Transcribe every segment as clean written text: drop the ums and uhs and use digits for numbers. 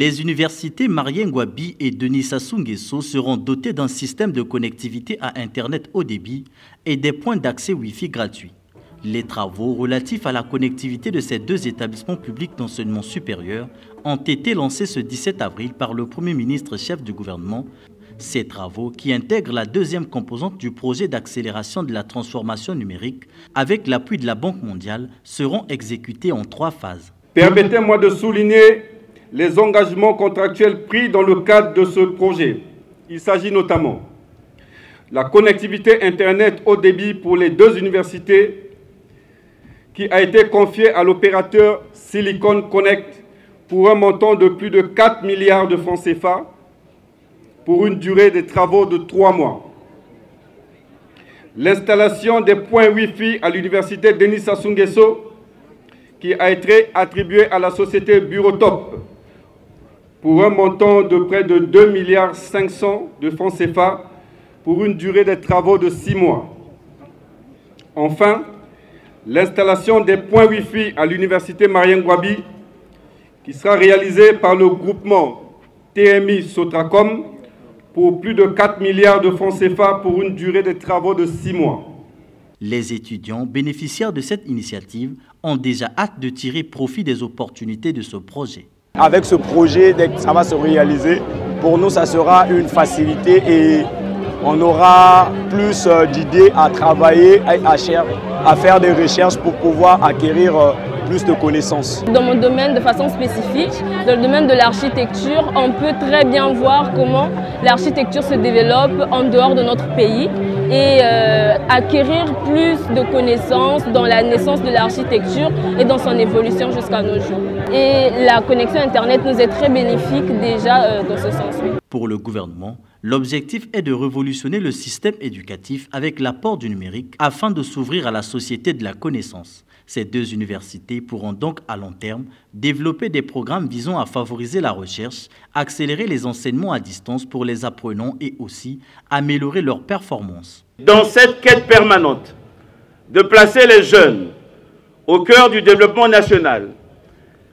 Les universités Marien Ngouabi et Denis Sassou Nguesso seront dotées d'un système de connectivité à Internet haut débit et des points d'accès Wi-Fi gratuits. Les travaux relatifs à la connectivité de ces deux établissements publics d'enseignement supérieur ont été lancés ce 17 avril par le Premier ministre chef du gouvernement. Ces travaux, qui intègrent la deuxième composante du projet d'accélération de la transformation numérique avec l'appui de la Banque mondiale, seront exécutés en 3 phases. Permettez-moi de souligner les engagements contractuels pris dans le cadre de ce projet. Il s'agit notamment de la connectivité Internet haut débit pour les 2 universités qui a été confiée à l'opérateur Silicon Connect pour un montant de plus de 4 milliards de francs CFA pour une durée de travaux de 3 mois. L'installation des points Wi-Fi à l'université Denis Sassou Nguesso qui a été attribuée à la société Burotop pour un montant de près de 2,5 milliards de francs CFA pour une durée de travaux de 6 mois. Enfin, l'installation des points Wi-Fi à l'université Marien Ngouabi qui sera réalisée par le groupement TMI Sotracom pour plus de 4 milliards de francs CFA pour une durée de travaux de 6 mois. Les étudiants bénéficiaires de cette initiative ont déjà hâte de tirer profit des opportunités de ce projet. Avec ce projet, dès que ça va se réaliser, pour nous, ça sera une facilité et on aura plus d'idées à travailler, à faire des recherches pour pouvoir acquérir plus de connaissances. Dans mon domaine, de façon spécifique, dans le domaine de l'architecture, on peut très bien voir comment l'architecture se développe en dehors de notre pays et acquérir plus de connaissances dans la naissance de l'architecture et dans son évolution jusqu'à nos jours. Et la connexion Internet nous est très bénéfique déjà dans ce sens. Pour le gouvernement, l'objectif est de révolutionner le système éducatif avec l'apport du numérique afin de s'ouvrir à la société de la connaissance. Ces 2 universités pourront donc à long terme développer des programmes visant à favoriser la recherche, accélérer les enseignements à distance pour les apprenants et aussi améliorer leurs performances. Dans cette quête permanente de placer les jeunes au cœur du développement national,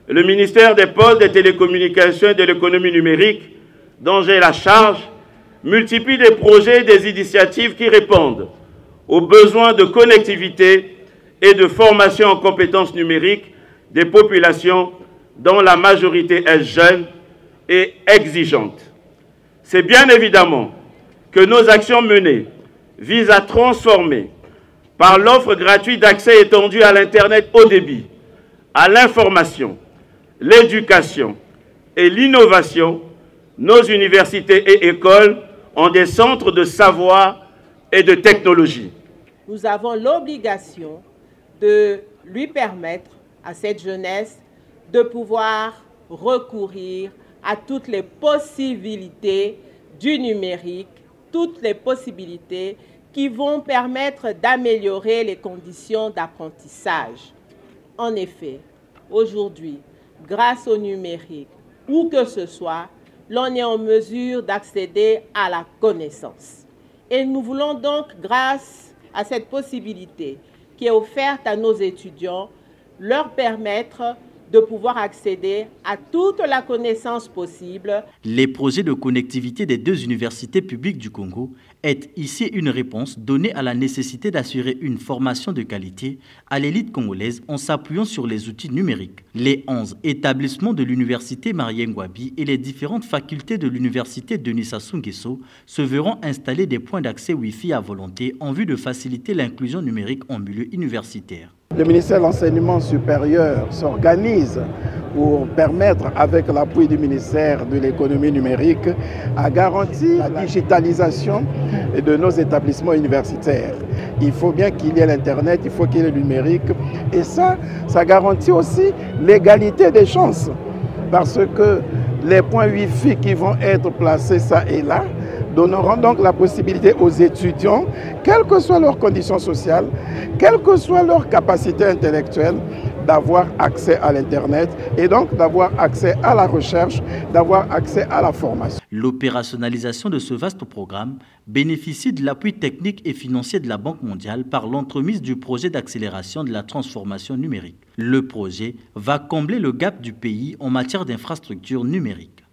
le ministère des Postes, des Télécommunications et de l'économie numérique, dont j'ai la charge, multiplie des projets et des initiatives qui répondent aux besoins de connectivité et de formation en compétences numériques des populations dont la majorité est jeune et exigeante. C'est bien évidemment que nos actions menées visent à transformer par l'offre gratuite d'accès étendu à l'Internet haut débit, à l'information, l'éducation et l'innovation, nos universités et écoles ont des centres de savoir et de technologie. Nous avons l'obligation de lui permettre à cette jeunesse de pouvoir recourir à toutes les possibilités du numérique, toutes les possibilités qui vont permettre d'améliorer les conditions d'apprentissage. En effet, aujourd'hui, grâce au numérique, où que ce soit, l'on est en mesure d'accéder à la connaissance. Et nous voulons donc, grâce à cette possibilité qui est offerte à nos étudiants, leur permettre de pouvoir accéder à toute la connaissance possible. Les projets de connectivité des 2 universités publiques du Congo est ici une réponse donnée à la nécessité d'assurer une formation de qualité à l'élite congolaise en s'appuyant sur les outils numériques. Les 11 établissements de l'université Marien Ngouabi et les différentes facultés de l'université Denis Sassou Nguesso se verront installer des points d'accès Wi-Fi à volonté en vue de faciliter l'inclusion numérique en milieu universitaire. Le ministère de l'Enseignement supérieur s'organise pour permettre, avec l'appui du ministère de l'économie numérique, à garantir la digitalisation de nos établissements universitaires. Il faut bien qu'il y ait l'Internet, il faut qu'il y ait le numérique. Et ça garantit aussi l'égalité des chances. Parce que les points Wi-Fi qui vont être placés ça et là donneront donc la possibilité aux étudiants, quelles que soient leurs conditions sociales, quelle que soit leur capacité intellectuelle, d'avoir accès à l'Internet et donc d'avoir accès à la recherche, d'avoir accès à la formation. L'opérationnalisation de ce vaste programme bénéficie de l'appui technique et financier de la Banque mondiale par l'entremise du projet d'accélération de la transformation numérique. Le projet va combler le gap du pays en matière d'infrastructures numériques.